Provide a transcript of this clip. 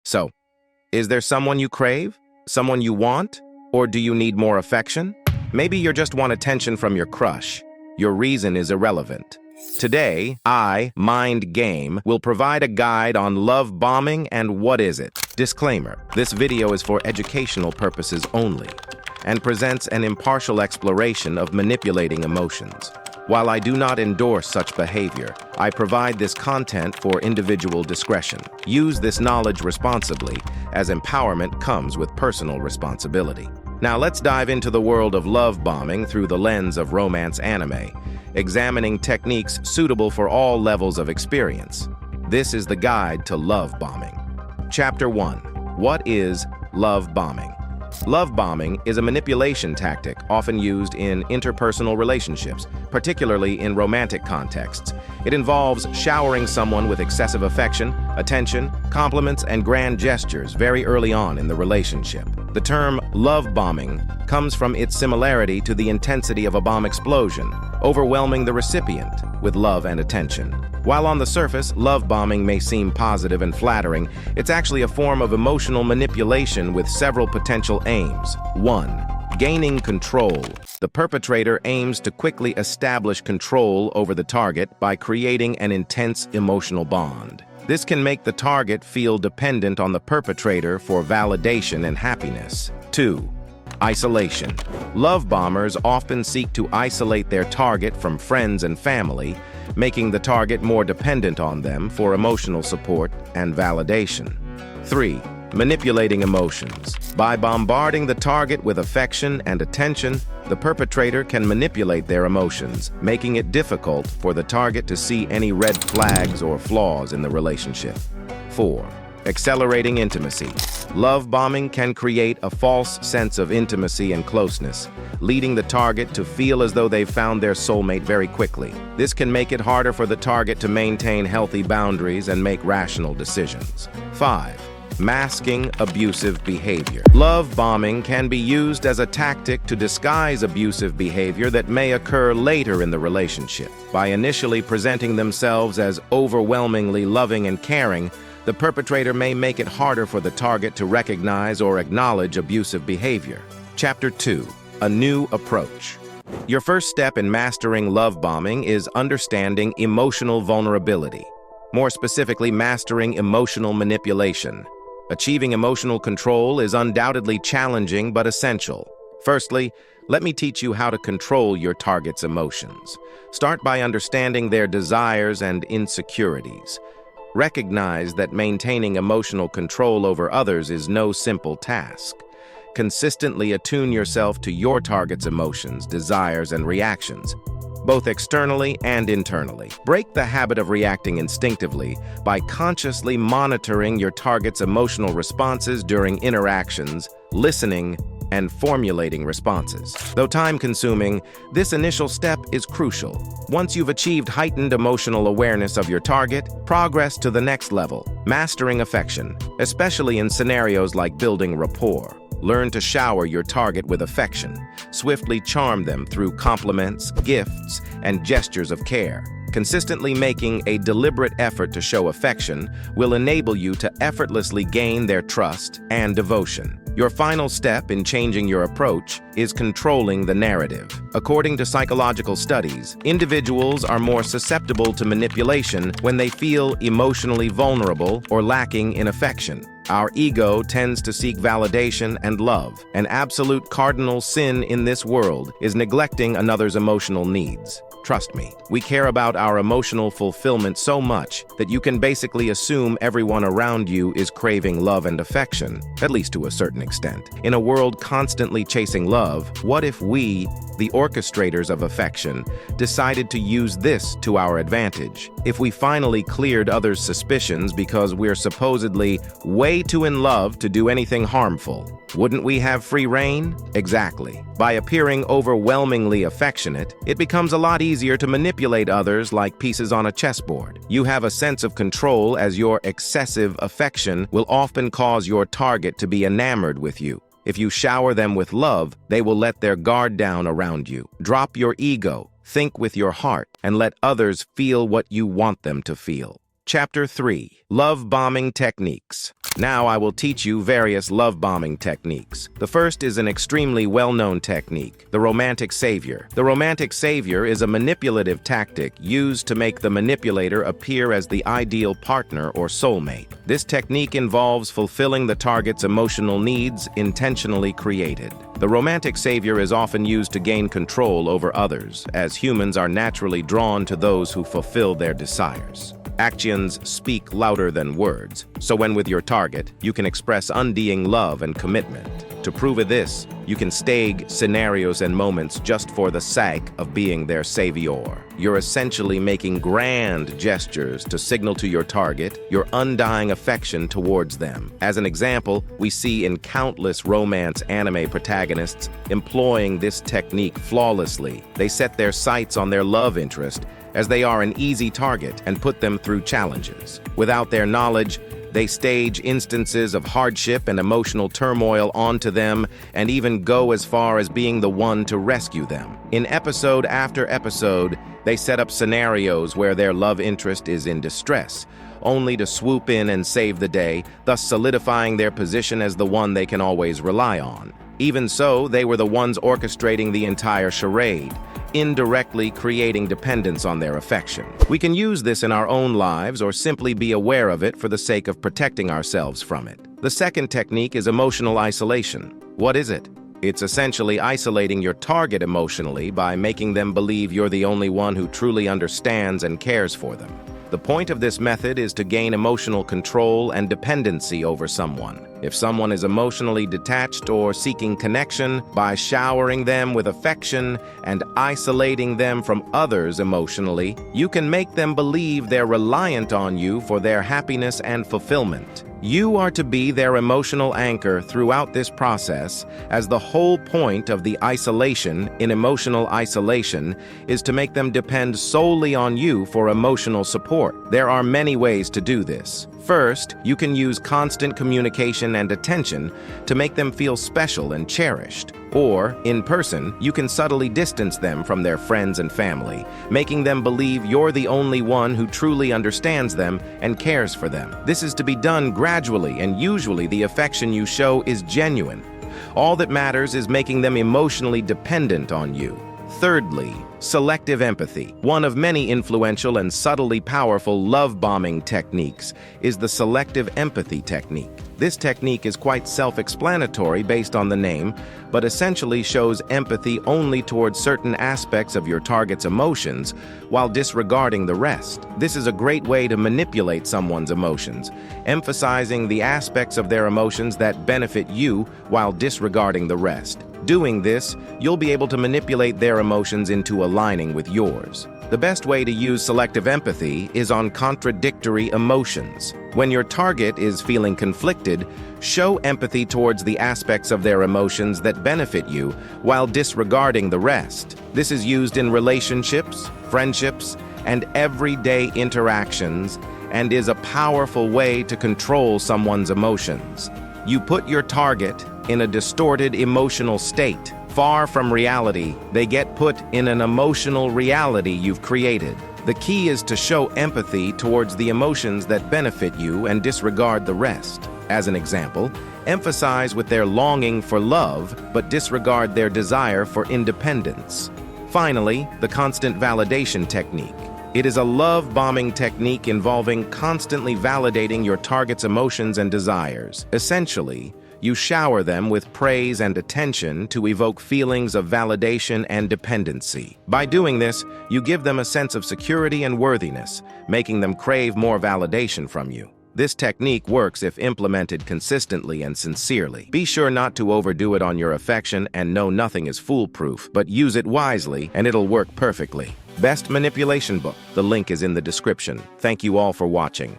So, is there someone you crave? Someone you want? Or do you need more affection? Maybe you just want attention from your crush. Your reason is irrelevant. Today, Mind Game, will provide a guide on love bombing and what is it. Disclaimer, this video is for educational purposes only and presents an impartial exploration of manipulating emotions. While I do not endorse such behavior, I provide this content for individual discretion. Use this knowledge responsibly, as empowerment comes with personal responsibility. Now let's dive into the world of love bombing through the lens of romance anime, examining techniques suitable for all levels of experience. This is the guide to love bombing. Chapter 1. What is love bombing? Love bombing is a manipulation tactic often used in interpersonal relationships, particularly in romantic contexts. It involves showering someone with excessive affection, attention, compliments, and grand gestures very early on in the relationship. The term love bombing comes from its similarity to the intensity of a bomb explosion, overwhelming the recipient with love and attention. While on the surface, love bombing may seem positive and flattering, it's actually a form of emotional manipulation with several potential aims. 1. Gaining control. The perpetrator aims to quickly establish control over the target by creating an intense emotional bond. This can make the target feel dependent on the perpetrator for validation and happiness. 2. Isolation. Love bombers often seek to isolate their target from friends and family, making the target more dependent on them for emotional support and validation. 3. Manipulating emotions. By bombarding the target with affection and attention, the perpetrator can manipulate their emotions, making it difficult for the target to see any red flags or flaws in the relationship. 4. Accelerating intimacy. Love bombing can create a false sense of intimacy and closeness, leading the target to feel as though they've found their soulmate very quickly. This can make it harder for the target to maintain healthy boundaries and make rational decisions. 5. Masking abusive behavior. Love bombing can be used as a tactic to disguise abusive behavior that may occur later in the relationship. By initially presenting themselves as overwhelmingly loving and caring, the perpetrator may make it harder for the target to recognize or acknowledge abusive behavior. Chapter 2. A new approach. Your first step in mastering love bombing is understanding emotional vulnerability. More specifically, mastering emotional manipulation. Achieving emotional control is undoubtedly challenging but essential. Firstly, let me teach you how to control your target's emotions. Start by understanding their desires and insecurities. Recognize that maintaining emotional control over others is no simple task. Consistently attune yourself to your target's emotions, desires, and reactions, both externally and internally. Break the habit of reacting instinctively by consciously monitoring your target's emotional responses during interactions, listening, and formulating responses. Though time-consuming, this initial step is crucial. Once you've achieved heightened emotional awareness of your target, progress to the next level, mastering affection, especially in scenarios like building rapport. Learn to shower your target with affection. Swiftly charm them through compliments, gifts, and gestures of care. Consistently making a deliberate effort to show affection will enable you to effortlessly gain their trust and devotion. Your final step in changing your approach is controlling the narrative. According to psychological studies, individuals are more susceptible to manipulation when they feel emotionally vulnerable or lacking in affection. Our ego tends to seek validation and love. An absolute cardinal sin in this world is neglecting another's emotional needs. Trust me, we care about our emotional fulfillment so much that you can basically assume everyone around you is craving love and affection, at least to a certain extent. In a world constantly chasing love, what if we, the orchestrators of affection, decided to use this to our advantage? If we finally cleared others' suspicions because we're supposedly way too in love to do anything harmful, wouldn't we have free reign? Exactly. By appearing overwhelmingly affectionate, it becomes a lot easier to manipulate others like pieces on a chessboard. You have a sense of control as your excessive affection will often cause your target to be enamored with you. If you shower them with love, they will let their guard down around you. Drop your ego, think with your heart, and let others feel what you want them to feel. Chapter 3. Love Bombing Techniques. Now I will teach you various love bombing techniques. The first is an extremely well-known technique, the romantic savior. The romantic savior is a manipulative tactic used to make the manipulator appear as the ideal partner or soulmate. This technique involves fulfilling the target's emotional needs intentionally created. The romantic savior is often used to gain control over others, as humans are naturally drawn to those who fulfill their desires. Actions speak louder than words, so when with your target, you can express undying love and commitment. To prove this, you can stage scenarios and moments just for the sake of being their savior. You're essentially making grand gestures to signal to your target your undying affection towards them. As an example, we see in countless romance anime protagonists employing this technique flawlessly. They set their sights on their love interest as they are an easy target and put them through challenges. Without their knowledge, they stage instances of hardship and emotional turmoil onto them and even go as far as being the one to rescue them. In episode after episode, they set up scenarios where their love interest is in distress, only to swoop in and save the day, thus solidifying their position as the one they can always rely on. Even so, they were the ones orchestrating the entire charade, indirectly creating dependence on their affection. We can use this in our own lives or simply be aware of it for the sake of protecting ourselves from it. The second technique is emotional isolation. What is it? It's essentially isolating your target emotionally by making them believe you're the only one who truly understands and cares for them. The point of this method is to gain emotional control and dependency over someone. If someone is emotionally detached or seeking connection, by showering them with affection and isolating them from others emotionally, you can make them believe they're reliant on you for their happiness and fulfillment. You are to be their emotional anchor throughout this process, as the whole point of the isolation in emotional isolation is to make them depend solely on you for emotional support. There are many ways to do this. First, you can use constant communication and attention to make them feel special and cherished. Or, in person, you can subtly distance them from their friends and family, making them believe you're the only one who truly understands them and cares for them. This is to be done gradually, and usually the affection you show is genuine. All that matters is making them emotionally dependent on you. Thirdly, selective empathy. One of many influential and subtly powerful love-bombing techniques is the selective empathy technique. This technique is quite self-explanatory based on the name, but essentially shows empathy only towards certain aspects of your target's emotions while disregarding the rest. This is a great way to manipulate someone's emotions, emphasizing the aspects of their emotions that benefit you while disregarding the rest. Doing this, you'll be able to manipulate their emotions into aligning with yours. The best way to use selective empathy is on contradictory emotions. When your target is feeling conflicted, show empathy towards the aspects of their emotions that benefit you while disregarding the rest. This is used in relationships, friendships, and everyday interactions, and is a powerful way to control someone's emotions. You put your target in a distorted emotional state. Far from reality, they get put in an emotional reality you've created. The key is to show empathy towards the emotions that benefit you and disregard the rest. As an example, emphasize with their longing for love, but disregard their desire for independence. Finally, the constant validation technique. It is a love-bombing technique involving constantly validating your target's emotions and desires. Essentially, you shower them with praise and attention to evoke feelings of validation and dependency. By doing this, you give them a sense of security and worthiness, making them crave more validation from you. This technique works if implemented consistently and sincerely. Be sure not to overdo it on your affection and know nothing is foolproof, but use it wisely and it'll work perfectly. Best Manipulation Book. The link is in the description. Thank you all for watching.